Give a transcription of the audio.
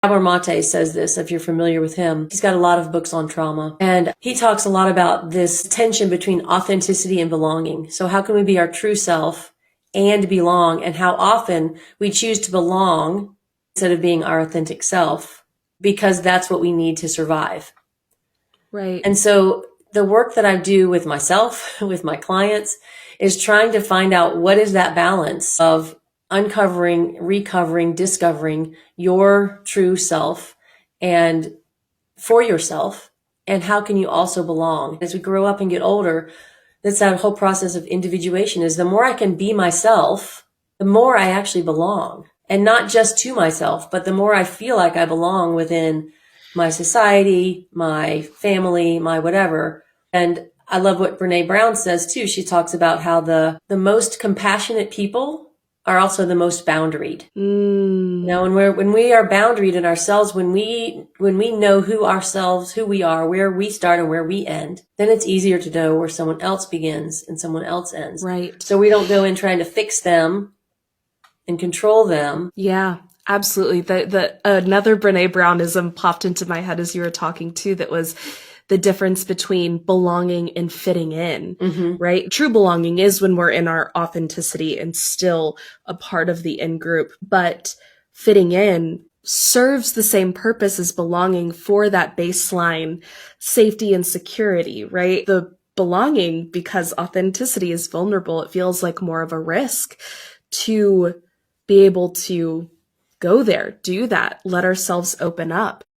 Mate says this, if you're familiar with him. He's got a lot of books on trauma, and he talks a lot about this tension between authenticity and belonging. So how can we be our true self and belong, and how often we choose to belong instead of being our authentic self, because that's what we need to survive. Right. And so the work that I do with myself, with my clients, is trying to find out what is that balance of uncovering, recovering, discovering your true self and for yourself, and how can you also belong. As we grow up and get older, that's that whole process of individuation. Is the more I can be myself, the more I actually belong, and not just to myself, but the more I feel like I belong within my society, my family, my whatever. And I love what Brene Brown says too. She talks about how the most compassionate people are also the most boundaried. You know, when we are boundaried in ourselves, when we know who we are, where we start and where we end, then it's easier to know where someone else begins and someone else ends. Right. So we don't go in trying to fix them and control them. Yeah, absolutely. The another Brene Brownism popped into my head as you were talking too, that was the difference between belonging and fitting in, right? True belonging is when we're in our authenticity and still a part of the in-group, but fitting in serves the same purpose as belonging for that baseline safety and security, right? The belonging, because authenticity is vulnerable, it feels like more of a risk to be able to go there, do that, let ourselves open up.